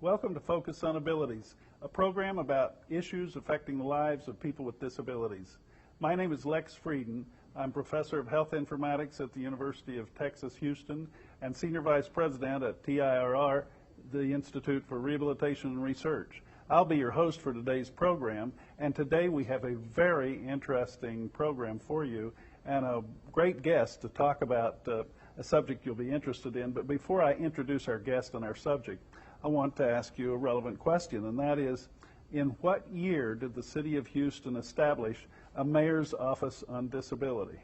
Welcome to Focus on Abilities, a program about issues affecting the lives of people with disabilities. My name is Lex Frieden. I'm Professor of Health Informatics at the University of Texas, Houston, and Senior Vice President at TIRR, the Institute for Rehabilitation and Research. I'll be your host for today's program, and today we have a very interesting program for you and a great guest to talk about a subject you'll be interested in. But before I introduce our guest and our subject, I want to ask you a relevant question, and that is, in what year did the City of Houston establish a Mayor's Office on Disability?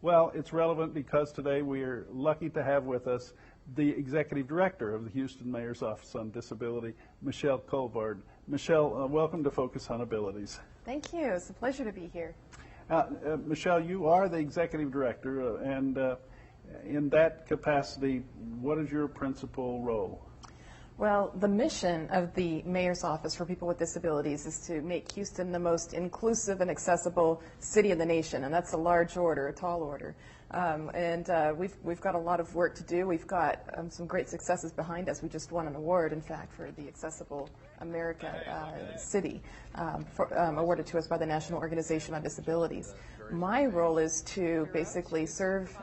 Well, it's relevant because today we are lucky to have with us the Executive Director of the Houston Mayor's Office on Disability, Michelle Colvard. Michelle, welcome to Focus on Abilities. Thank you. It's a pleasure to be here. Michelle, you are the Executive Director, and in that capacity, what is your principal role? Well, the mission of the Mayor's Office for People with Disabilities is to make Houston the most inclusive and accessible city in the nation, and that's a large order, a tall order. We've got a lot of work to do. We've got some great successes behind us. We just won an award, in fact, for the Accessible America City, awarded to us by the National Organization on Disabilities. My role is to basically serve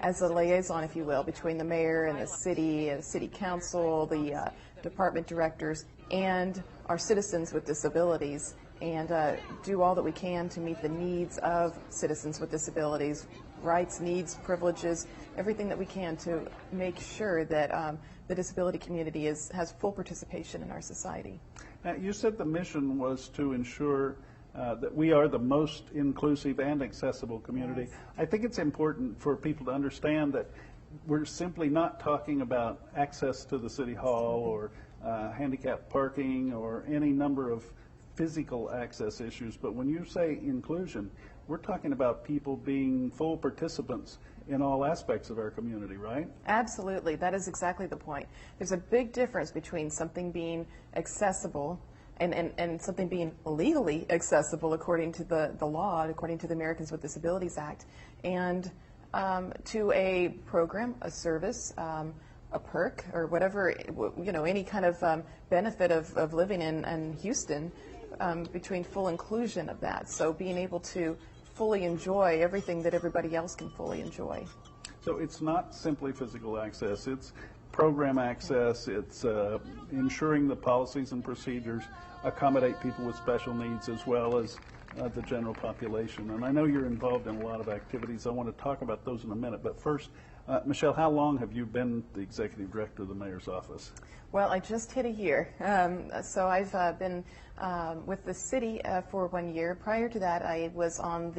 as a liaison, if you will, between the mayor and the city council, the department directors, and our citizens with disabilities, and do all that we can to meet the needs of citizens with disabilities, rights, needs, privileges, everything that we can to make sure that the disability community has full participation in our society. Now, you said the mission was to ensure that we are the most inclusive and accessible community. Yes. I think it's important for people to understand that we're simply not talking about access to the City Hall or handicap parking or any number of physical access issues, but when you say inclusion, we're talking about people being full participants in all aspects of our community, right? Absolutely. That is exactly the point. There's a big difference between something being accessible and something being legally accessible according to the law, according to the Americans with Disabilities Act, and to a program, a service, a perk, or whatever, any kind of benefit of living in Houston, between full inclusion of that. So being able to fully enjoy everything that everybody else can fully enjoy. So it's not simply physical access, it's program access, it's ensuring the policies and procedures accommodate people with special needs as well as the general population. And I know you're involved in a lot of activities. I want to talk about those in a minute. But first, Michelle, how long have you been the Executive Director of the Mayor's Office? Well, I just hit a year. So I've been with the city for 1 year. Prior to that, I was on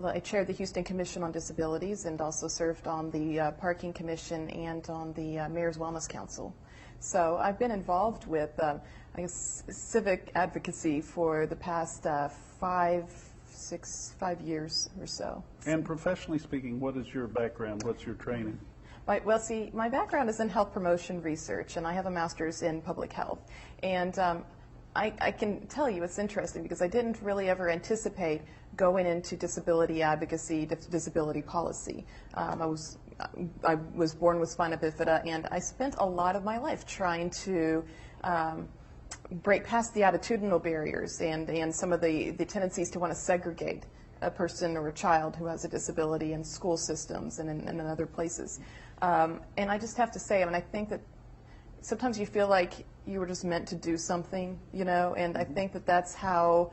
I chaired the Houston Commission on Disabilities and also served on the Parking Commission and on the Mayor's Wellness Council. So I've been involved with, I guess, civic advocacy for the past 5 years or so. And professionally speaking, what is your background? What's your training? Well, see, my background is in health promotion research, and I have a master's in public health. And I can tell you it's interesting because I didn't really ever anticipate going into disability advocacy, disability policy. I was born with spina bifida, and I spent a lot of my life trying to break past the attitudinal barriers and some of the tendencies to want to segregate a person or a child who has a disability in school systems and in other places. And I just have to say, I think that sometimes you feel like you were just meant to do something, and I think that that's how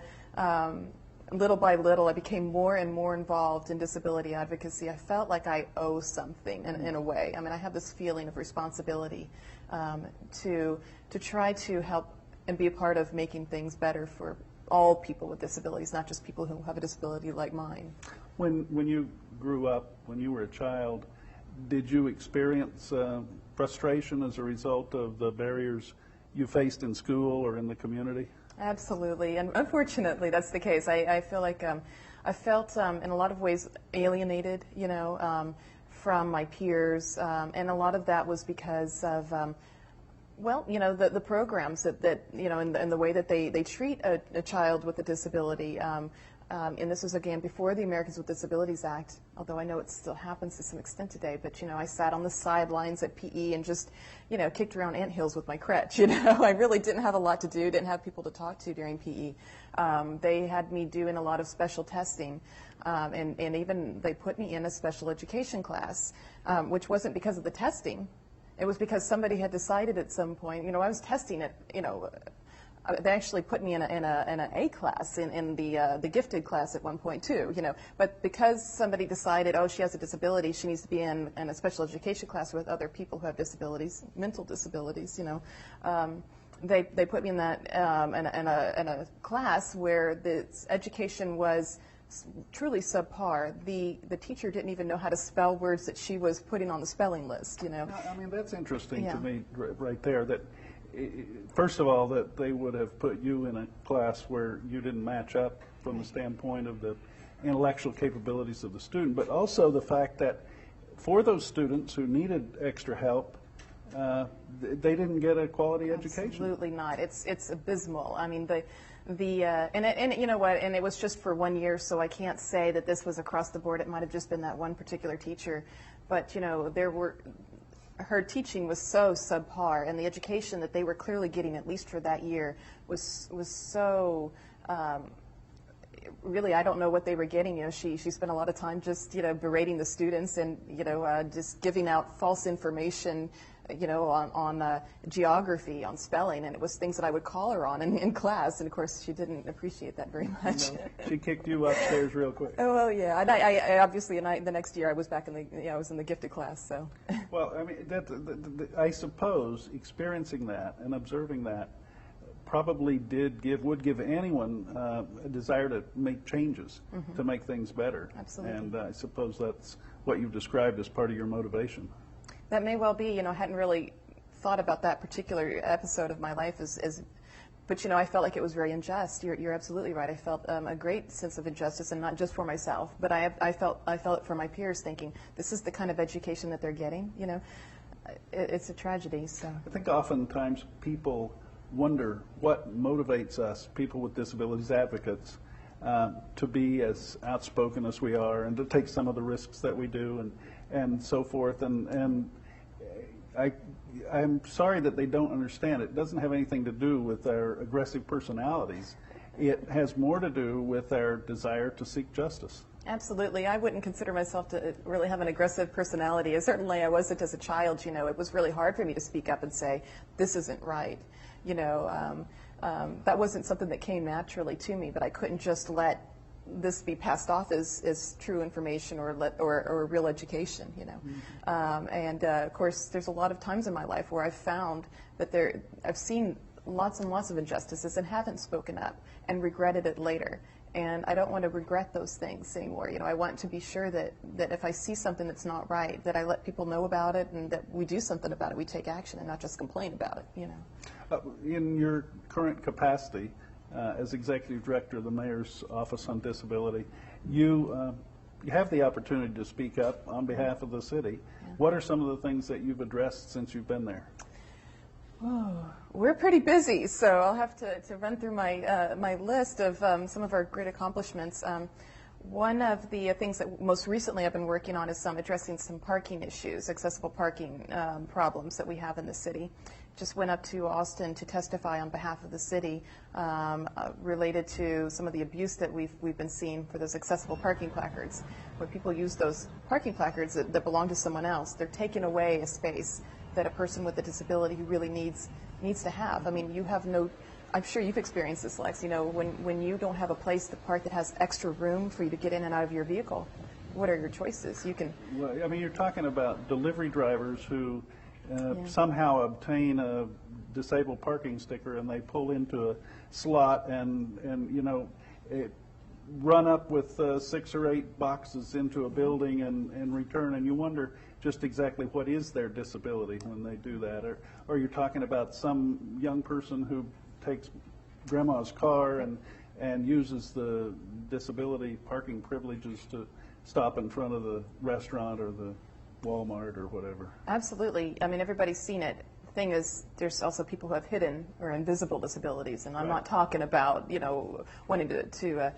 little by little I became more and more involved in disability advocacy. I felt like I owe something in a way. I have this feeling of responsibility to try to help and be a part of making things better for all people with disabilities, not just people who have a disability like mine. When you grew up, when you were a child, did you experience frustration as a result of the barriers you faced in school or in the community? Absolutely, and unfortunately that's the case. I feel like I felt in a lot of ways alienated, from my peers, and a lot of that was because of the programs that and the way that they treat a child with a disability. and this was again before the Americans with Disabilities Act, although I know it still happens to some extent today, but I sat on the sidelines at PE and just, kicked around anthills with my crutch, I really didn't have a lot to do, didn't have people to talk to during PE. They had me doing a lot of special testing, and even they put me in a special education class, which wasn't because of the testing. It was because somebody had decided at some point, I was testing it, they actually put me in an A class, in the gifted class at one point too, But because somebody decided, oh, she has a disability, she needs to be in a special education class with other people who have disabilities, mental disabilities, they put me in that in a class where the education was truly subpar. The teacher didn't even know how to spell words that she was putting on the spelling list. I mean, that's interesting Yeah. to me right there. That first of all, that they would have put you in a class where you didn't match up from the standpoint of the intellectual capabilities of the student, but also the fact that for those students who needed extra help, they didn't get a quality education. Absolutely not. It's abysmal. I mean, and you know what? And it was just for 1 year, so I can't say that this was across the board. It might have just been that one particular teacher, but her teaching was so subpar, and the education that they were clearly getting, at least for that year, was so. Really, I don't know what they were getting. She spent a lot of time just berating the students and just giving out false information. On geography, on spelling, and it was things that I would call her on in class, and of course she didn't appreciate that very much. No, she kicked you upstairs real quick. Oh, well, yeah, and I obviously, the next year I was back I was in the gifted class, so. Well, I mean, I suppose experiencing that and observing that probably would give anyone a desire to make changes, to make things better. Absolutely. And I suppose that's what you've described as part of your motivation. That may well be. I hadn't really thought about that particular episode of my life but I felt like it was very unjust. You're absolutely right. I felt a great sense of injustice, and not just for myself, but I felt it for my peers, thinking this is the kind of education that they're getting. It's a tragedy. So I think oftentimes people wonder what motivates us, people with disabilities advocates, to be as outspoken as we are and to take some of the risks that we do and so forth. And I'm sorry that they don't understand. It doesn't have anything to do with our aggressive personalities. It has more to do with our desire to seek justice. Absolutely. I wouldn't consider myself to really have an aggressive personality. Certainly I wasn't as a child. It was really hard for me to speak up and say, this isn't right. That wasn't something that came naturally to me, but I couldn't just let this be passed off as true information or real education, And of course, there's a lot of times in my life where I've found that I've seen lots and lots of injustices and haven't spoken up and regretted it later. And I don't want to regret those things anymore. I want to be sure that if I see something that's not right, that I let people know about it and that we do something about it, we take action and not just complain about it, In your current capacity, as Executive Director of the Mayor's Office on Disability, you have the opportunity to speak up on behalf of the city. Yeah. What are some of the things that you've addressed since you've been there? Oh, we're pretty busy, so I'll have to run through my list of some of our great accomplishments. One of the things that most recently I've been working on is addressing some parking issues, accessible parking problems that we have in the city. Just went up to Austin to testify on behalf of the city related to some of the abuse that we've been seeing for those accessible parking placards. Where people use those parking placards that belong to someone else, they're taking away a space that a person with a disability really needs to have. I mean, I'm sure you've experienced this, Lex, when you don't have a place to park that has extra room for you to get in and out of your vehicle, what are your choices? Well, I mean, you're talking about delivery drivers who somehow obtain a disabled parking sticker and they pull into a slot and run up with 6 or 8 boxes into a building and return, and you wonder just exactly what is their disability when they do that. Or you're talking about some young person who takes grandma's car and uses the disability parking privileges to stop in front of the restaurant or the Walmart or whatever. Absolutely. I mean, everybody's seen it. The thing is, there's also people who have hidden or invisible disabilities, and I'm not talking about, wanting to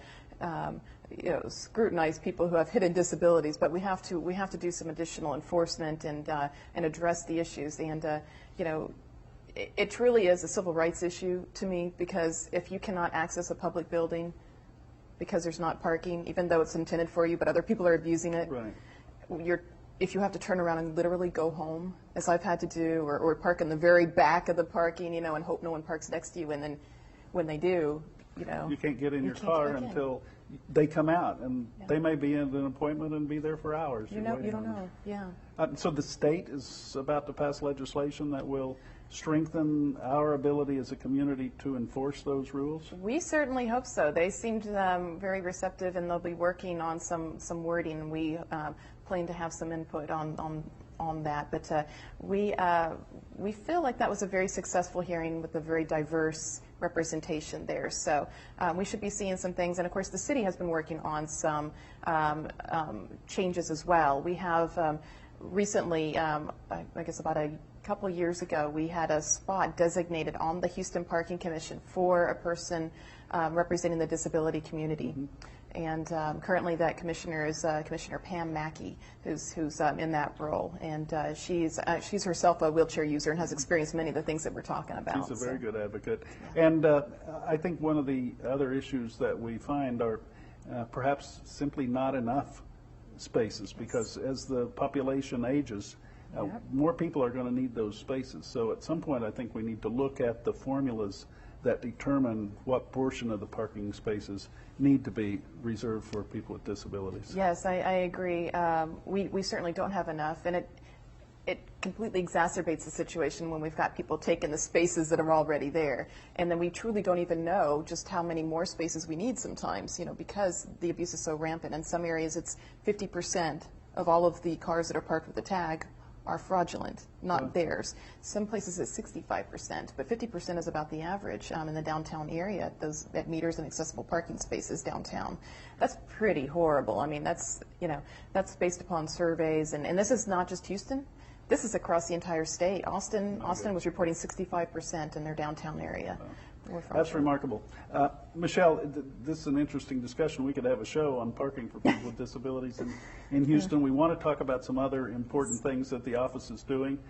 scrutinize people who have hidden disabilities, but we have to do some additional enforcement and address the issues. And it truly is a civil rights issue to me, because if you cannot access a public building because there's not parking, even though it's intended for you, but other people are abusing it, right. If you have to turn around and literally go home, as I've had to do, or park in the very back of the parking, and hope no one parks next to you, and then when they do, you can't get in your car until they come out, and they may be in an appointment and be there for hours. You don't know. Yeah. So the state is about to pass legislation that will strengthen our ability as a community to enforce those rules? We certainly hope so. They seemed very receptive, and they'll be working on some wording. We plan to have some input on that. But we feel like that was a very successful hearing with a very diverse representation there. So we should be seeing some things. And of course, the city has been working on some changes as well. We have recently, I guess about a couple years ago, we had a spot designated on the Houston Parking Commission for a person representing the disability community. Mm-hmm. And currently that commissioner is Commissioner Pam Mackey, who's in that role. And she's herself a wheelchair user and has experienced many of the things that we're talking about. She's a very good advocate. Yeah. And I think one of the other issues that we find are perhaps simply not enough spaces, because as the population ages, more people are going to need those spaces. So at some point, I think we need to look at the formulas that determine what portion of the parking spaces need to be reserved for people with disabilities. Yes, I agree. We certainly don't have enough, and it completely exacerbates the situation when we've got people taking the spaces that are already there, and then we truly don't even know just how many more spaces we need sometimes, because the abuse is so rampant. In some areas, it's 50% of all of the cars that are parked with a tag are fraudulent, not theirs. Some places it's 65%, but 50% is about the average in the downtown area, at meters and accessible parking spaces downtown. That's pretty horrible. I mean, that's based upon surveys, and this is not just Houston. This is across the entire state. Austin was reporting 65% in their downtown area. That's remarkable. Michelle, this is an interesting discussion. We could have a show on parking for people with disabilities in Houston. We want to talk about some other important things that the office is doing.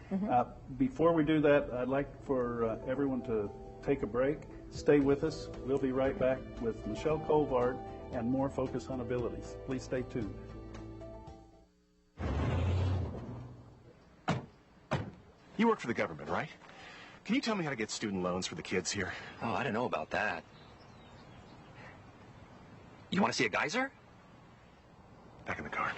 Before we do that, I'd like for everyone to take a break. Stay with us. We'll be right back with Michelle Colvard and more Focus on Abilities. Please stay tuned. You work for the government, right? Can you tell me how to get student loans for the kids here? Oh, I don't know about that. You want to see a geyser? Back in the car.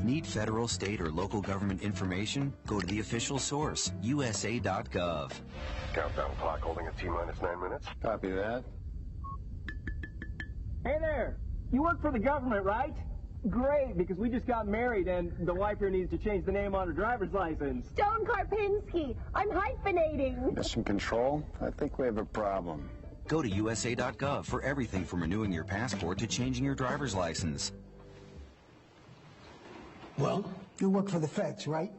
Need federal, state, or local government information? Go to the official source, USA.gov. Countdown clock holding at T-minus 9 minutes. Copy that. Hey there! You work for the government, right? Great, because we just got married and the wife here needs to change the name on her driver's license. Stone Karpinski, I'm hyphenating. Mission Control, I think we have a problem. Go to USA.gov for everything from renewing your passport to changing your driver's license. Well, you work for the feds, right?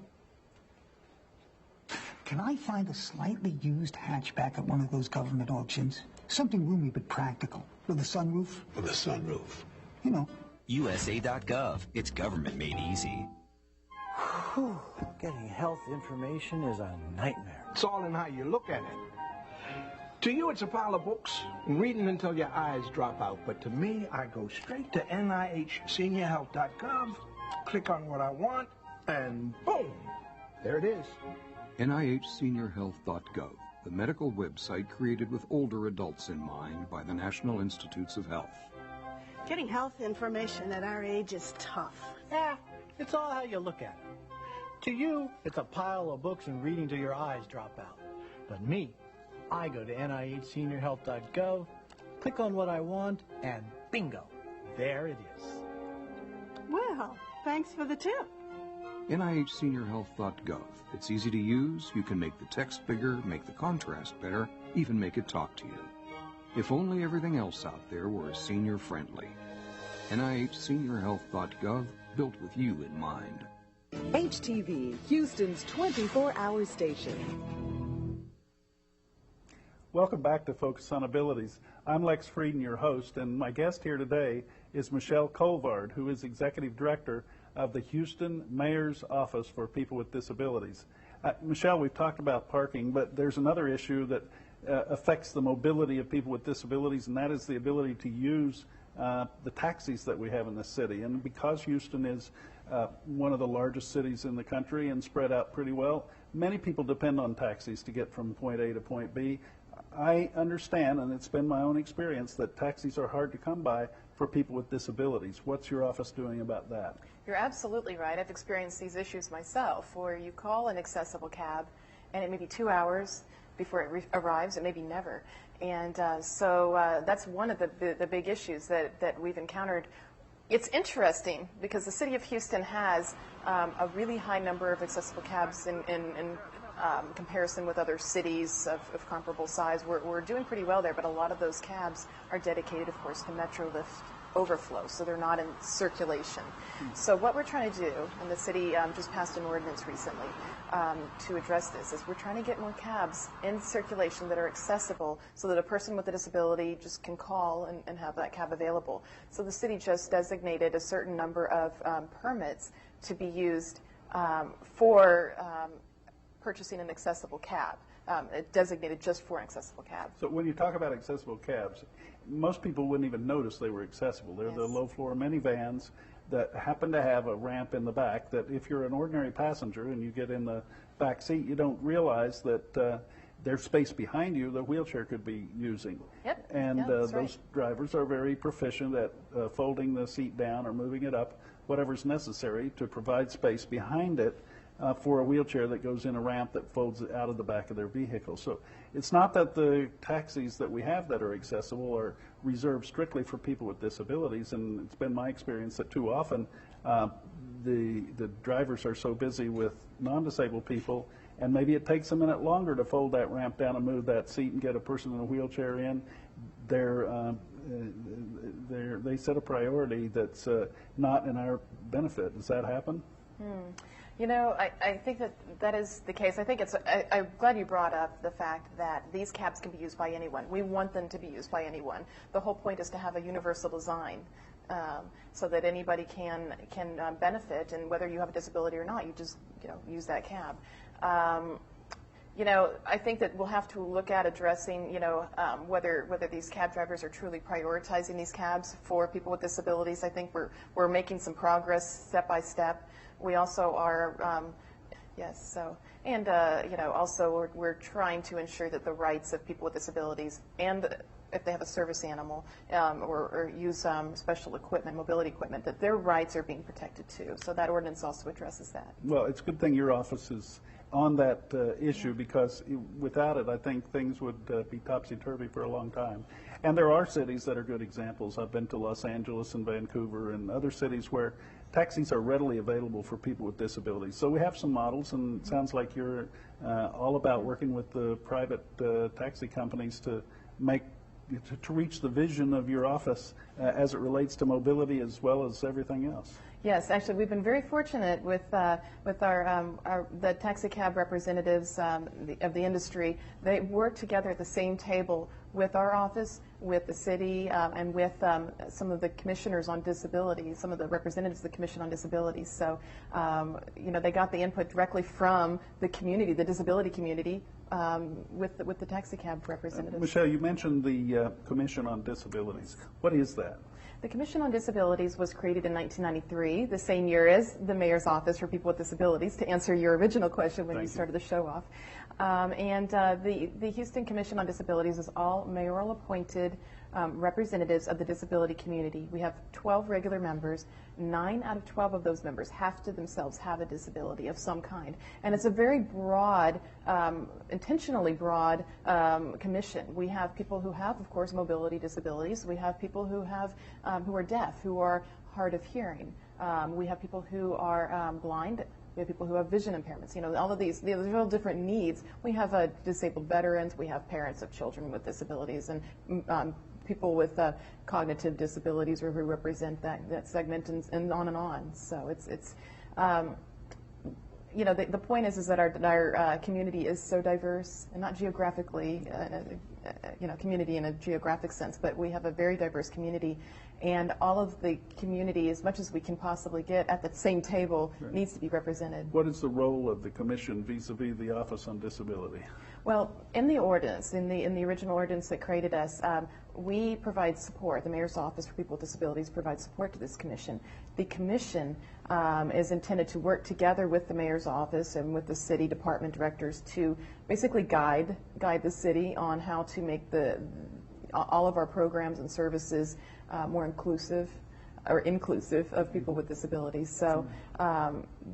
Can I find a slightly used hatchback at one of those government auctions? Something roomy but practical. With a sunroof? With a sunroof. You know. USA.gov. It's government made easy. Whew. Getting health information is a nightmare. It's all in how you look at it. To you, it's a pile of books, reading until your eyes drop out. But to me, I go straight to NIHSeniorHealth.gov, click on what I want, and boom, there it is. NIHSeniorHealth.gov, the medical website created with older adults in mind by the National Institutes of Health. Getting health information at our age is tough. It's all how you look at it. To you, it's a pile of books and reading till your eyes drop out. But me, I go to NIHSeniorHealth.gov, click on what I want, and bingo, there it is. Well, thanks for the tip. NIHSeniorHealth.gov. It's easy to use. You can make the text bigger, make the contrast better, even make it talk to you. If only everything else out there were senior friendly. NIHSeniorHealth.gov, built with you in mind. HTV, Houston's 24-hour station. Welcome back to Focus on Abilities. I'm Lex Frieden, your host, and my guest here today is Michelle Colvard, who is Executive Director of the Houston Mayor's Office for People with Disabilities. Michelle, we've talked about parking, but there's another issue that affects the mobility of people with disabilities, and that is the ability to use the taxis that we have in the city. And because Houston is one of the largest cities in the country and spread out pretty well, many people depend on taxis to get from point A to point B. I understand, and it's been my own experience, that taxis are hard to come by for people with disabilities. What's your office doing about that? You're absolutely right. I've experienced these issues myself, where you call an accessible cab, and it may be 2 hours before it arrives, it may be never. And so that's one of the big issues that we've encountered. It's interesting because the city of Houston has a really high number of accessible cabs in comparison with other cities of comparable size. We're doing pretty well there, but a lot of those cabs are dedicated, of course, to Metrolift overflow, so they're not in circulation. So what we're trying to do, and the city just passed an ordinance recently to address this, is we're trying to get more cabs in circulation that are accessible so that a person with a disability just can call and have that cab available. So the city just designated a certain number of permits to be used for purchasing an accessible cab, designated just for an accessible cab. So when you talk about accessible cabs, most people wouldn't even notice they were accessible. They're the low-floor minivans that happen to have a ramp in the back that if you're an ordinary passenger and you get in the back seat, you don't realize that there's space behind you the wheelchair could be using. Yep. And yeah, that's those right. drivers are very proficient at folding the seat down or moving it up, whatever's necessary to provide space behind it for a wheelchair that goes in a ramp that folds out of the back of their vehicle. So it's not that the taxis that we have that are accessible are reserved strictly for people with disabilities, and it's been my experience that too often the drivers are so busy with non-disabled people, and maybe it takes a minute longer to fold that ramp down and move that seat and get a person in a wheelchair in. They set a priority that's not in our benefit. Does that happen? You know, I think that is the case. I think I'm glad you brought up the fact that these cabs can be used by anyone. We want them to be used by anyone. The whole point is to have a universal design so that anybody can benefit, and whether you have a disability or not, you just use that cab. You know, I think that we'll have to look at addressing, whether these cab drivers are truly prioritizing these cabs for people with disabilities. I think we're making some progress step by step. We also are, yes, so, and, also we're trying to ensure that the rights of people with disabilities, and if they have a service animal or use special equipment, mobility equipment, that their rights are being protected too. So that ordinance also addresses that. Well, it's a good thing your office is on that issue, because without it, I think things would be topsy-turvy for a long time. And there are cities that are good examples. I've been to Los Angeles and Vancouver and other cities where taxis are readily available for people with disabilities. So we have some models, and it sounds like you're all about working with the private taxi companies to reach the vision of your office as it relates to mobility as well as everything else. Yes, actually, we've been very fortunate with the taxi cab representatives of the industry. They work together at the same table with our office, with the city, and with some of the commissioners on disabilities, some of the representatives of the Commission on Disabilities. So, they got the input directly from the community, the disability community, with the taxi cab representatives. Michelle, you mentioned the Commission on Disabilities. What is that? The Commission on Disabilities was created in 1993, the same year as the Mayor's Office for People with Disabilities, to answer your original question when you started the show off. The Houston Commission on Disabilities is all mayoral appointed representatives of the disability community. We have 12 regular members. 9 out of 12 of those members have to themselves have a disability of some kind. And it's a very broad, intentionally broad commission. We have people who have, of course, mobility disabilities. We have people who are deaf, who are hard of hearing. We have people who are blind. We have people who have vision impairments. All of these, there's all different needs. We have disabled veterans. We have parents of children with disabilities, and people with cognitive disabilities, or who represent that segment, and on and on. So it's the point is that our community is so diverse, and not geographically community in a geographic sense, but we have a very diverse community, and all of the community, as much as we can possibly get at the same table, needs to be represented. What is the role of the Commission vis-a-vis the Office on Disability? Well, in the ordinance, in the original ordinance that created us, we provide support. The Mayor's Office for People with Disabilities provides support to this commission. The commission is intended to work together with the Mayor's Office and with the city department directors to basically guide the city on how to make all of our programs and services more inclusive of people with disabilities. So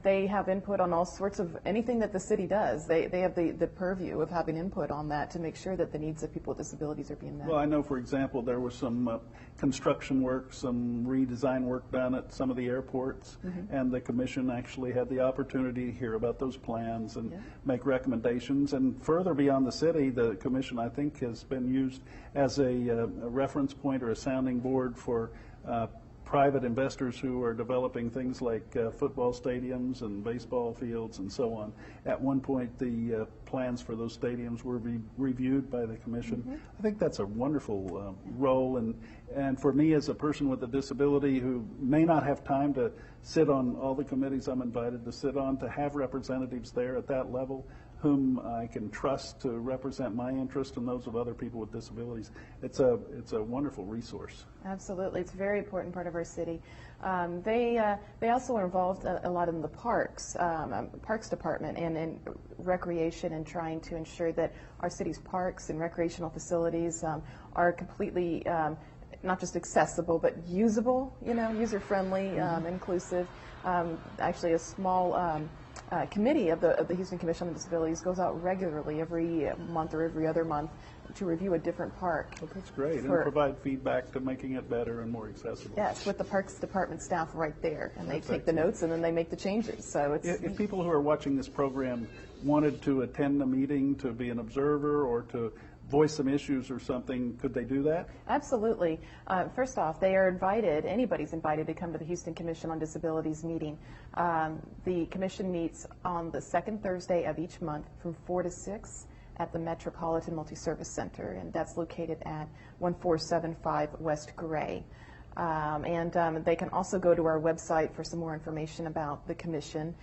they have input on all sorts of anything that the city does. They have the purview of having input on that to make sure that the needs of people with disabilities are being met. Well, I know, for example, there was some construction work, some redesign work done at some of the airports, and the Commission actually had the opportunity to hear about those plans and make recommendations. And further beyond the city, the Commission, I think, has been used as a reference point or a sounding board for private investors who are developing things like football stadiums and baseball fields and so on. At one point, the plans for those stadiums were reviewed by the Commission. I think that's a wonderful role, and for me as a person with a disability who may not have time to sit on all the committees I'm invited to sit on, to have representatives there at that level whom I can trust to represent my interest and those of other people with disabilities. It's a wonderful resource. Absolutely, it's a very important part of our city. They also are involved a lot in the parks department and in recreation, and trying to ensure that our city's parks and recreational facilities are completely not just accessible but usable, user-friendly, inclusive. Actually, a small committee of the Houston Commission on Disabilities goes out regularly every month or every other month to review a different park. Well, that's great, and provide feedback to making it better and more accessible. Yes, with the Parks Department staff right there, and they take the notes and then they make the changes. So it's if people who are watching this program wanted to attend a meeting, to be an observer, or to voice some issues or something, could they do that? Absolutely. First off, they are invited, anybody's invited to come to the Houston Commission on Disabilities meeting. The commission meets on the second Thursday of each month from 4 to 6 at the Metropolitan Multi-Service Center, and that's located at 1475 West Gray. They can also go to our website for some more information about the commission.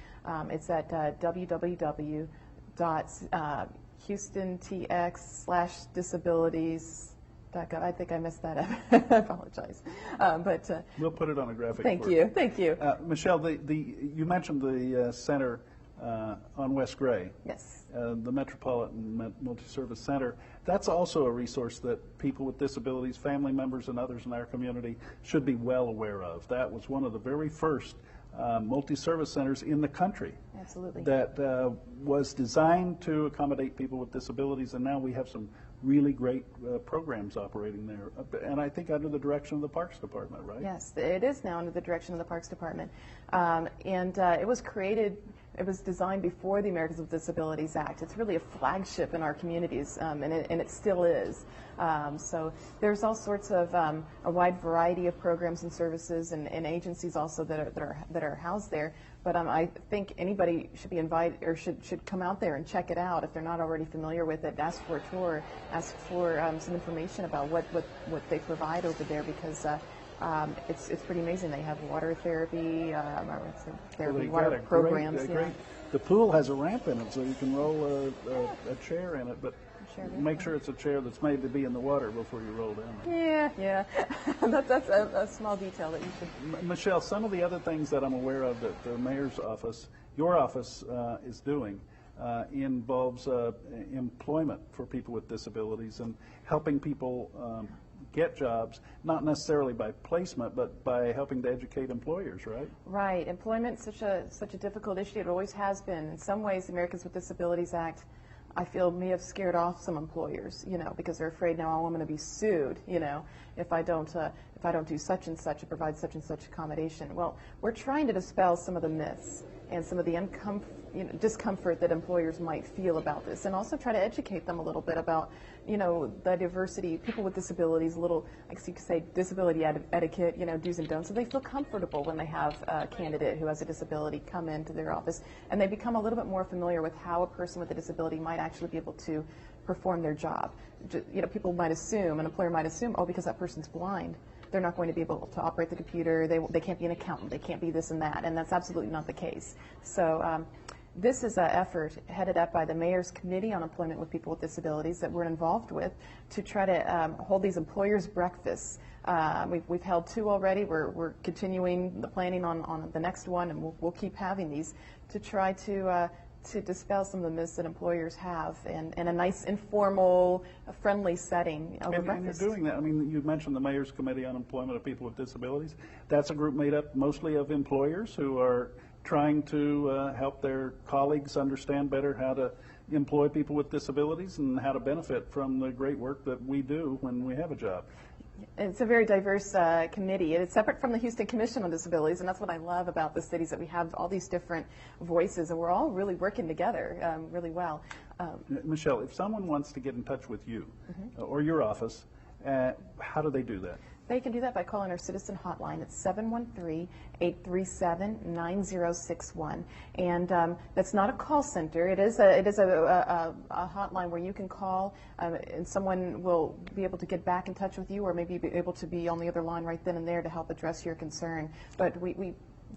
It's at www.houstontx/disabilities.gov. I think I messed that up. I apologize. But we'll put it on a graphic. Thank you. Thank you. Michelle, you mentioned the center on West Gray. Yes. The Metropolitan Multi-Service Center. That's also a resource that people with disabilities, family members, and others in our community should be well aware of. That was one of the very first multi-service centers in the country. Absolutely. That was designed to accommodate people with disabilities, and now we have some really great programs operating there, and I think under the direction of the Parks Department, right? Yes, it is now under the direction of the Parks Department, it was designed before the Americans with Disabilities Act. It's really a flagship in our communities, and it still is. So there's all sorts of a wide variety of programs and services and agencies also that are housed there. But I think anybody should be invited or should come out there and check it out if they're not already familiar with it. Ask for a tour, ask for some information about what they provide over there, because it's pretty amazing. They have water therapy, water programs. Great. The pool has a ramp in it, so you can roll a chair in it, but make sure it's a chair that's made to be in the water before you roll down it. Yeah. That's a small detail that you should. Michelle, some of the other things that I'm aware of that the mayor's office, your office, is doing involves employment for people with disabilities and helping people get jobs, not necessarily by placement, but by helping to educate employers, right? Right. Employment is such a difficult issue. It always has been. In some ways, the Americans with Disabilities Act, I feel, may have scared off some employers, because they're afraid now, I'm going to be sued, if I don't do such and such or provide such and such accommodation. Well, we're trying to dispel some of the myths and some of the discomfort that employers might feel about this, and also try to educate them a little bit about, the diversity, people with disabilities, I guess you could say disability etiquette, do's and don'ts, so they feel comfortable when they have a candidate who has a disability come into their office, and they become a little bit more familiar with how a person with a disability might actually be able to perform their job. You know, people might assume, an employer might assume, oh, because that person's blind, they're not going to be able to operate the computer, they can't be an accountant, they can't be this and that, and that's absolutely not the case. So this is an effort headed up by the Mayor's Committee on Employment with People with Disabilities that we're involved with to try to hold these employers' breakfasts. We've held 2 already. We're continuing the planning on the next one, and we'll keep having these to try to dispel some of the myths that employers have in a nice, informal, friendly setting over breakfast. And you're doing that. I mean, you mentioned the Mayor's Committee on Employment of People with Disabilities. That's a group made up mostly of employers who are trying to help their colleagues understand better how to employ people with disabilities and how to benefit from the great work that we do when we have a job. It's a very diverse committee. It's separate from the Houston Commission on Disabilities, and that's what I love about the cities, that we have all these different voices, and we're all really working together really well. Michelle, if someone wants to get in touch with you or your office, how do they do that? They can do that by calling our citizen hotline. It's 713-837-9061, and that's not a call center. It is a hotline where you can call, and someone will be able to get back in touch with you, or maybe be able to be on the other line right then and there to help address your concern. But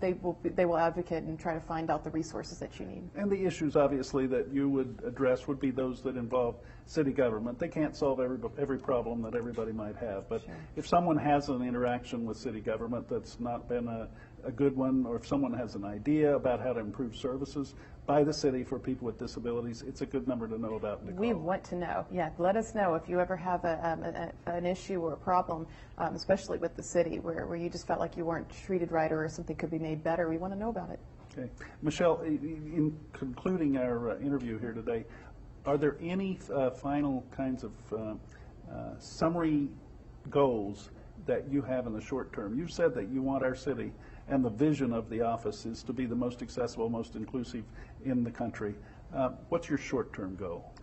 they will advocate and try to find out the resources that you need. And the issues, obviously, that you would address would be those that involve city government. They can't solve every problem that everybody might have, but if someone has an interaction with city government that's not been a good one, or if someone has an idea about how to improve services by the city for people with disabilities, it's a good number to know about. We want to know. Yeah, let us know if you ever have an issue or a problem, especially with the city, where you just felt like you weren't treated right or something could be made better. We want to know about it. Okay. Michelle, in concluding our interview here today, are there any final kinds of summary goals that you have in the short term? You said that you want our city, and the vision of the office is to be the most accessible, most inclusive in the country. What's your short-term goal?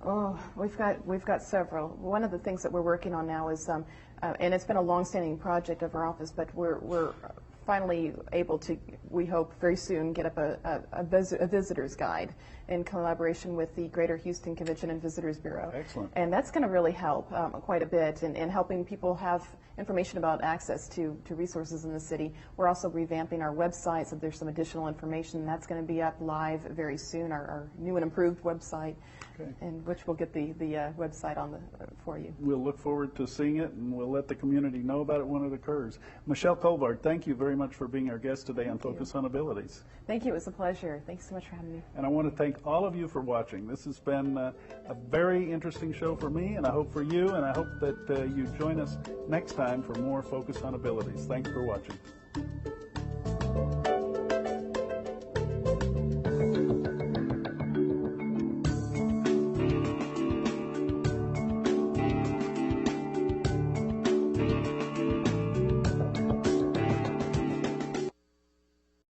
Oh, we've got several. One of the things that we're working on now is, and it's been a long-standing project of our office, but we're finally able to, we hope very soon, get up a visitor's guide in collaboration with the Greater Houston Convention and Visitors Bureau. Excellent. And that's going to really help quite a bit in helping people have information about access to resources in the city. We're also revamping our website, so there's some additional information. That's going to be up live very soon, our new and improved website, and which will get the website on for you. We'll look forward to seeing it, and we'll let the community know about it when it occurs. Michelle Colvard, thank you very much for being our guest today on Focus on Abilities. Thank you. It was a pleasure. Thanks so much for having me. And I want to thank all of you for watching. This has been a very interesting show for me, and I hope for you, and I hope that you join us next time for more Focus on Abilities. Thanks for watching.